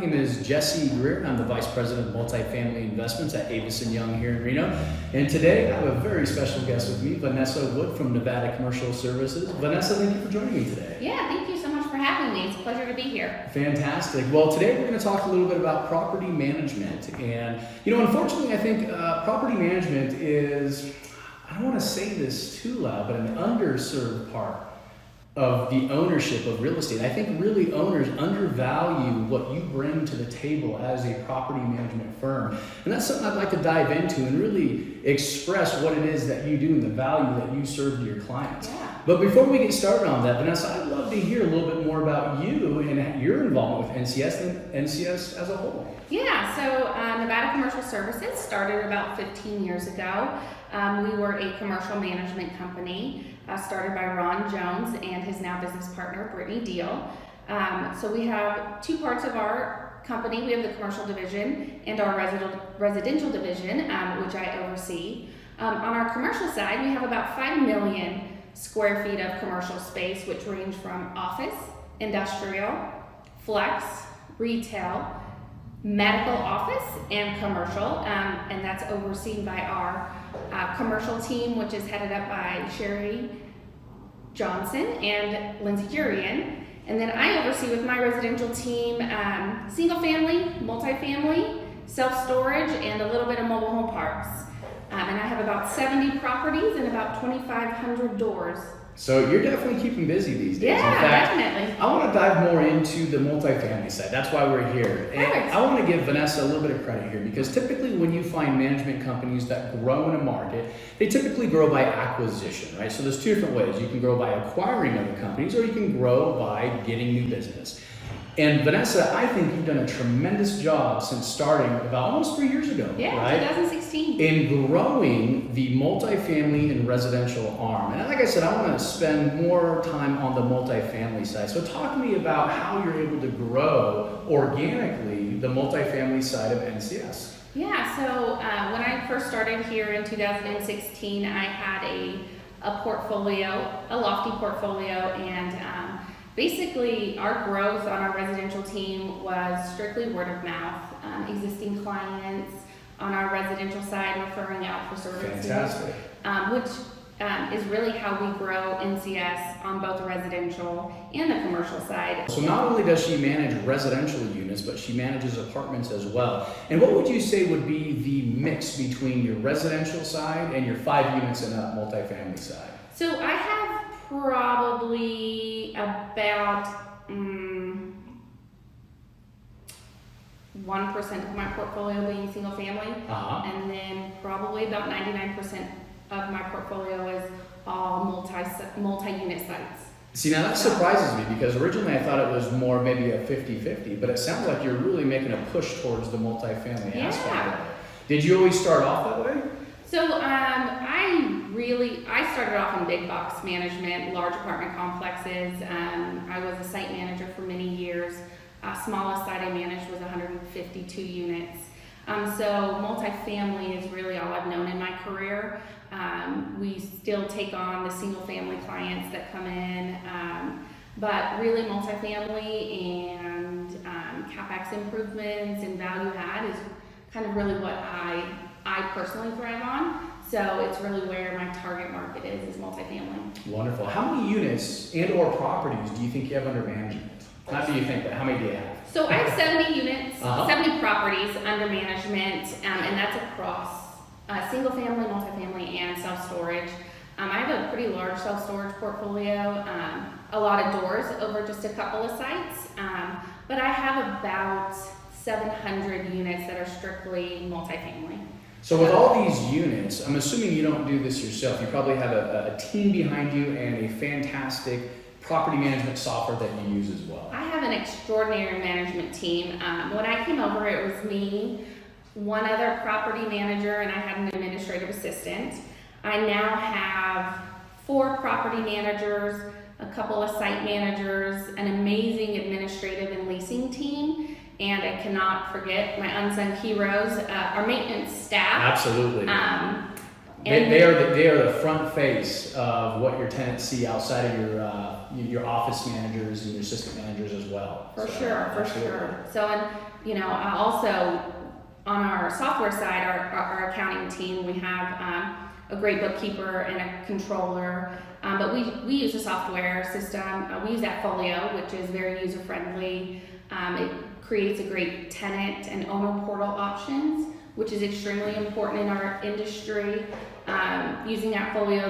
name is Jessie Greer. I'm the Vice President of Multifamily Investments at Avis & Young here in Reno. And today I have a very special guest with me, Vanessa Wood from Nevada Commercial Services. Vanessa, thank you for joining me today. Yeah, thank you so much for having me. It's a pleasure to be here. Fantastic. Well, today we're going to talk a little bit about property management. And, unfortunately, I think property management is, I don't want to say this too loud, but an underserved part of the ownership of real estate. I think really owners undervalue what you bring to the table as a property management firm. And that's something I'd like to dive into and really express what it is that you do and the value that you serve to your clients. Yeah. But before we get started on that, Vanessa, I'd love to hear a little bit more about you and your involvement with NCS and NCS as a whole. Yeah, so Nevada Commercial Services started about 15 years ago. We were a commercial management company started by Ron Jones and his now business partner, Brittany Deal. So we have two parts of our company. We have the commercial division and our residential division, which I oversee. On our commercial side, we have about 5 million square feet of commercial space, which range from office, industrial, flex, retail, medical office, and commercial, and that's overseen by our commercial team, which is headed up by Sherry Johnson and Lindsay Jurian. And then I oversee with my residential team single family, multifamily, self-storage, and a little bit of mobile home parks. And I have about 70 properties and about 2,500 doors. So you're definitely keeping busy these days. Yeah, In fact, definitely. I want to dive more into the multifamily side. That's why we're here. And Perfect. I want to give Vanessa a little bit of credit here because typically when you find management companies that grow in a market, they typically grow by acquisition, right? So there's two different ways. You can grow by acquiring other companies or you can grow by getting new business. And Vanessa, I think you've done a tremendous job since starting about almost 3 years ago, Yeah, right? 2016. In growing the multifamily and residential arm. And like I said, I want to spend more time on the multifamily side. So talk to me about how you're able to grow organically the multifamily side of NCS. Yeah, so when I first started here in 2016, I had a portfolio, a lofty portfolio, and basically our growth on our residential team was strictly word of mouth, existing clients on our residential side referring out for services. Fantastic. Which is really how we grow NCS on both the residential and the commercial side. So not only does she manage residential units, but she manages apartments as well. And what would you say would be the mix between your residential side and your 5 units in a multifamily side? So I have probably about 1% of my portfolio being single family, and then probably about 99% of my portfolio is all multi-unit sites. See, now that surprises me because originally I thought it was more maybe a 50-50, but it sounds like you're really making a push towards the multifamily aspect of it. Did you always start off that way? So I started off in big box management, large apartment complexes. I was a site manager for many years. Smallest site I managed was 152 units. So multifamily is really all I've known in my career. We still take on the single family clients that come in, but really multifamily and CapEx improvements and value add is kind of really what I personally thrive on. So it's really where my target market is multifamily. Wonderful. How many units and or properties do you think you have under management? Not do you think, but how many do you have? So I have 70 units, 70 properties under management, and that's across single family, multifamily, and self-storage. I have a pretty large self-storage portfolio, a lot of doors over just a couple of sites, but I have about 700 units that are strictly multifamily. So with all these units, I'm assuming you don't do this yourself. You probably have a team behind you and a fantastic property management software that you use as well. I have an extraordinary management team. When I came over, it was me, one other property manager, and I had an administrative assistant. I now have 4 property managers, a couple of site managers, an amazing administrative and leasing team, and I cannot forget my unsung heroes, our maintenance staff. Absolutely. And They are the front face of what your tenants see outside of your office managers and your assistant managers as well. For So, sure. absolutely. So, and also on our software side, our accounting team, we have a great bookkeeper and a controller. But we use a software system. We use AppFolio, which is very user friendly. It creates a great tenant and owner portal options, which is extremely important in our industry. Using AppFolio,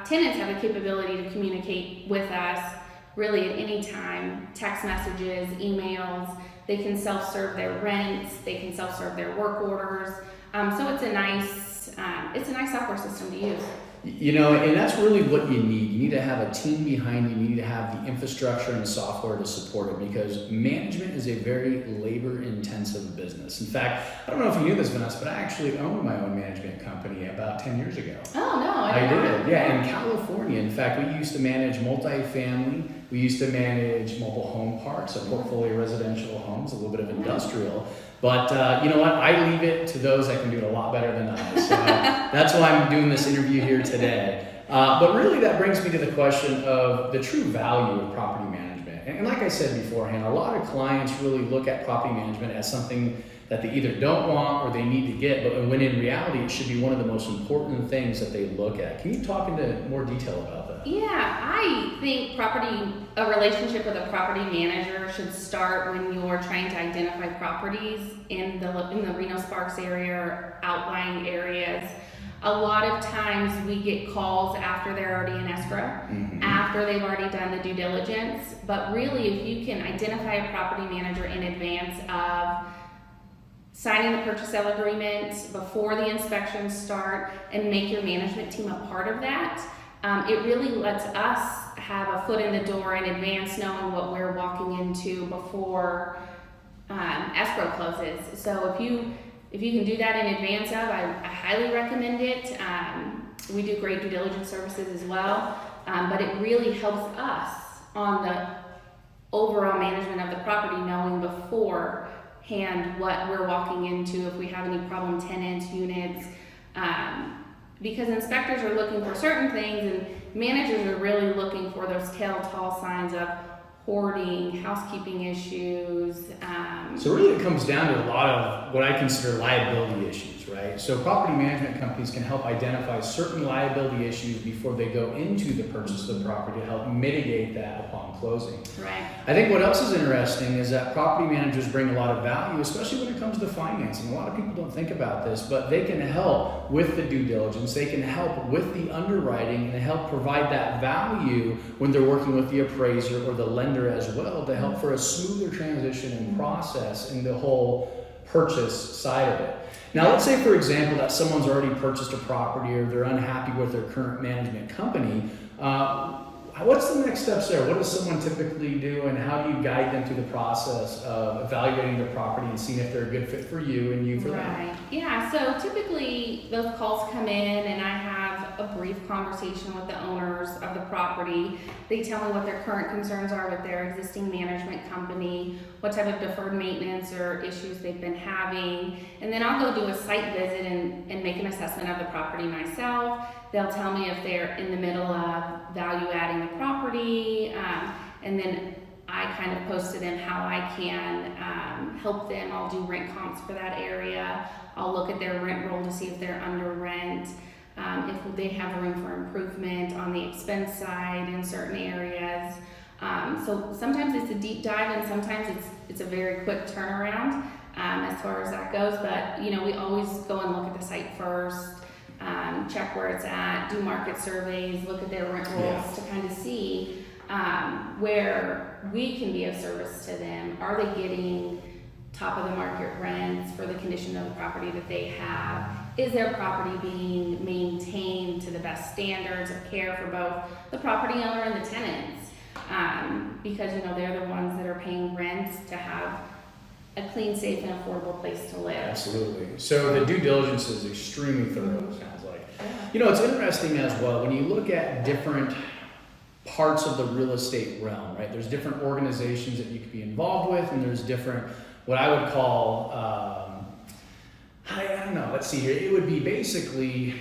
tenants have the capability to communicate with us really at any time, text messages, emails. They can self-serve their rents, they can self-serve their work orders. So it's a nice software system to use. And that's really what you need. You need to have a team behind you. You need to have the infrastructure and software to support it, because management is a very labor-intensive business. In fact, I don't know if you knew this, Vanessa, but I actually owned my own management company about 10 years ago. Oh, no, I did. Yeah, in California. In fact, we used to manage multifamily. We used to manage mobile home parks, a portfolio of residential homes, a little bit of industrial. But you know what? I leave it to those that can do it a lot better than I. So that's why I'm doing this interview here today. But really, that brings me to the question of the true value of property management. And like I said beforehand, a lot of clients really look at property management as something that they either don't want or they need to get, but when in reality, it should be one of the most important things that they look at. Can you talk into more detail about that? Yeah, I think a relationship with a property manager should start when you're trying to identify properties in the Reno-Sparks area or outlying areas. A lot of times we get calls after they're already in escrow, after they've already done the due diligence. But really, if you can identify a property manager in advance of signing the purchase sale agreement, before the inspections start, and make your management team a part of that, it really lets us have a foot in the door in advance, knowing what we're walking into before escrow closes. So if you can do that in advance of, I highly recommend it. We do great due diligence services as well, but it really helps us on the overall management of the property, knowing beforehand what we're walking into, if we have any problem tenants, units, because inspectors are looking for certain things and managers are really looking for those telltale signs of hoarding, housekeeping issues. So really it comes down to a lot of what I consider liability issues, right? So property management companies can help identify certain liability issues before they go into the purchase of the property to help mitigate that upon closing. Right. I think what else is interesting is that property managers bring a lot of value, especially when it comes to financing. A lot of people don't think about this, but they can help with the due diligence, they can help with the underwriting, and help provide that value when they're working with the appraiser or the lender as well, to help for a smoother transition and process in the whole purchase side of it. Now, let's say, for example, that someone's already purchased a property or they're unhappy with their current management company. What's the next steps there? What does someone typically do, and how do you guide them through the process of evaluating the property and seeing if they're a good fit for you and you for them? Right. Yeah, so typically those calls come in and I have a brief conversation with the owners of the property. They tell me what their current concerns are with their existing management company, what type of deferred maintenance or issues they've been having, and then I'll go do a site visit and make an assessment of the property myself. They'll tell me if they're in the middle of value adding the property, and then I kind of post to them how I can help them. I'll do rent comps for that area. I'll look at their rent roll to see if they're under rent, if they have room for improvement on the expense side in certain areas. So sometimes it's a deep dive and sometimes it's a very quick turnaround as far as that goes. But we always go and look at the site first. Check where it's at, do market surveys, look at their rent rolls to kind of see where we can be of service to them. Are they getting top of the market rents for the condition of the property that they have? Is their property being maintained to the best standards of care for both the property owner and the tenants? Because they're the ones that are paying rents to have a clean, safe, and affordable place to live. Absolutely. So the due diligence is extremely thorough, it sounds like. It's interesting as well, when you look at different parts of the real estate realm, right? There's different organizations that you could be involved with, and there's different, what I would call, I don't know, let's see here. It would be basically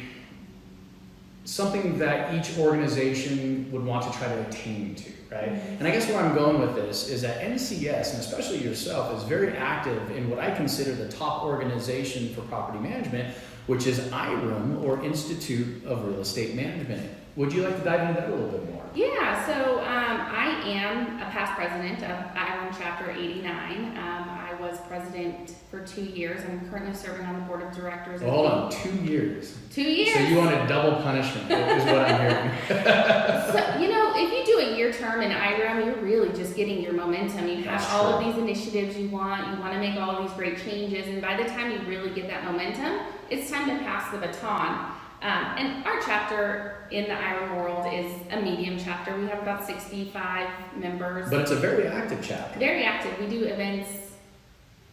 something that each organization would want to try to attain to, right? And I guess where I'm going with this is that NCS, and especially yourself, is very active in what I consider the top organization for property management, which is IREM, or Institute of Real Estate Management. Would you like to dive into that a little bit more? Yeah, so I am a past president of IREM Chapter 89. I was president for 2 years. I'm currently serving on the board of directors. Well, hold on, 2 years. 2 years. So you wanted double punishment, is what I'm hearing. So, you know, if you do a year term in IREM, you're really just getting your momentum. You have That's all true. of these initiatives you want to make all of these great changes, and by the time you really get that momentum, it's time to pass the baton. And our chapter in the IREM world is a medium chapter. We have about 65 members. But it's a very active chapter. Very active. We do events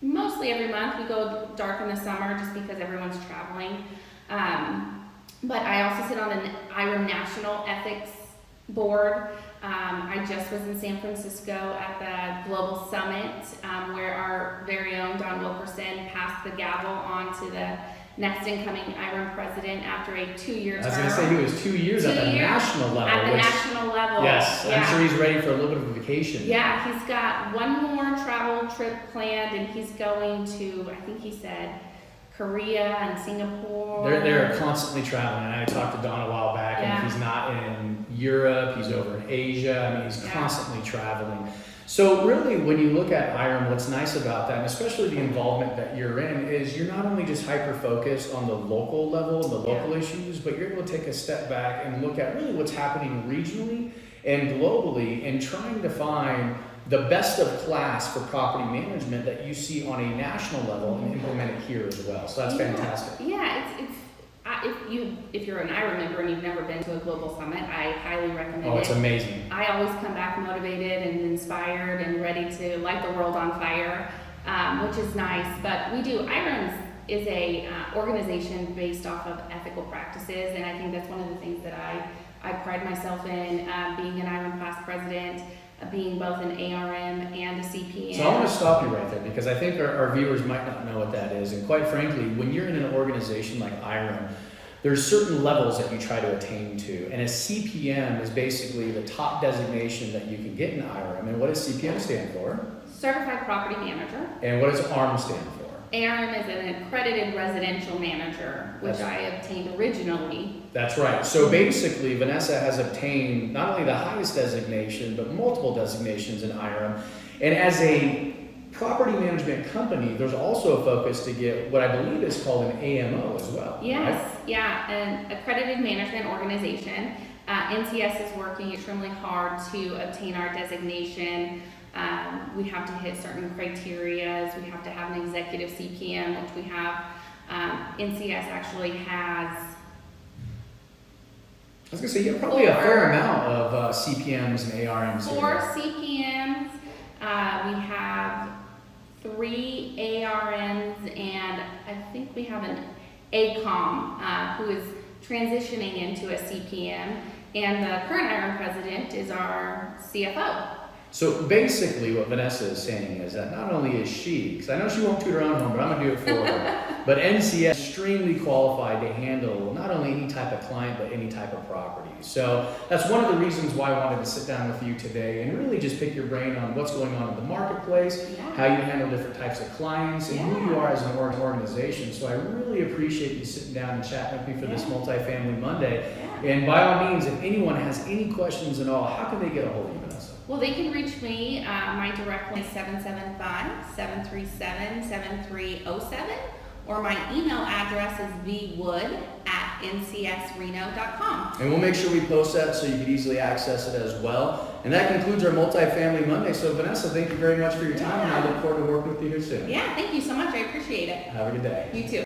mostly every month. We go dark in the summer just because everyone's traveling. But I also sit on the IREM National Ethics Board. I just was in San Francisco at the Global Summit where our very own Don Wilkerson passed the gavel on to the next incoming IREM president after a 2-year term. I was going to say he was 2 years at the national level. At the national level. Yes, yeah. I'm sure he's ready for a little bit of a vacation. Yeah, he's got one more travel trip planned, and he's going to, I think he said, Korea and Singapore. They're constantly traveling. And I talked to Don a while back, and if he's not in Europe, he's over in Asia. I mean, he's constantly traveling. So really, when you look at IREM, what's nice about that, and especially the involvement that you're in, is you're not only just hyper-focused on the local level and the local issues, but you're able to take a step back and look at really what's happening regionally and globally, and trying to find the best of class for property management that you see on a national level and implement it here as well. So that's fantastic. Yeah, if you're an IREM member and you've never been to a global summit, I highly recommend it. Oh, it's amazing. I always come back motivated and inspired and ready to light the world on fire, which is nice. But IREM is a organization based off of ethical practices, and I think that's one of the things that I pride myself in, being an IREM past president, being both an ARM and a CPM. So I want to stop you right there, because I think our viewers might not know what that is. And quite frankly, when you're in an organization like IREM, there's certain levels that you try to attain to. And a CPM is basically the top designation that you can get in IREM. And what does CPM stand for? Certified Property Manager. And what does ARM stand for? ARM is an accredited residential manager, which I obtained originally. That's right. So basically, Vanessa has obtained not only the highest designation, but multiple designations in IREM. And as a property management company, there's also a focus to get what I believe is called an AMO as well. Yes, right? yeah, an accredited management organization. NCS is working extremely hard to obtain our designation. We have to hit certain criteria. We have to have an executive CPM, which we have. NCS actually has. I was going to say, you have probably a fair amount of CPMs and ARMs. 4 CPMs. We have 3 ARMs, and I think we have an ACOM who is transitioning into a CPM. And the current IREM president is our CFO. So basically what Vanessa is saying is that not only is she, because I know she won't toot her own home, but I'm going to do it for her, but NCS is extremely qualified to handle not only any type of client, but any type of property. So that's one of the reasons why I wanted to sit down with you today and really just pick your brain on what's going on in the marketplace, how you handle different types of clients, and who you are as an organization. So I really appreciate you sitting down and chatting with me for this Multifamily Monday. And by all means, if anyone has any questions at all, how can they get a hold of you, Vanessa? Well, they can reach me. My direct line is 775-737-7307, or my email address is vwood@ncsreno.com. And we'll make sure we post that so you can easily access it as well. And that concludes our Multifamily Monday. So Vanessa, thank you very much for your time, and I look forward to working with you here soon. Yeah, thank you so much. I appreciate it. Have a good day. You too.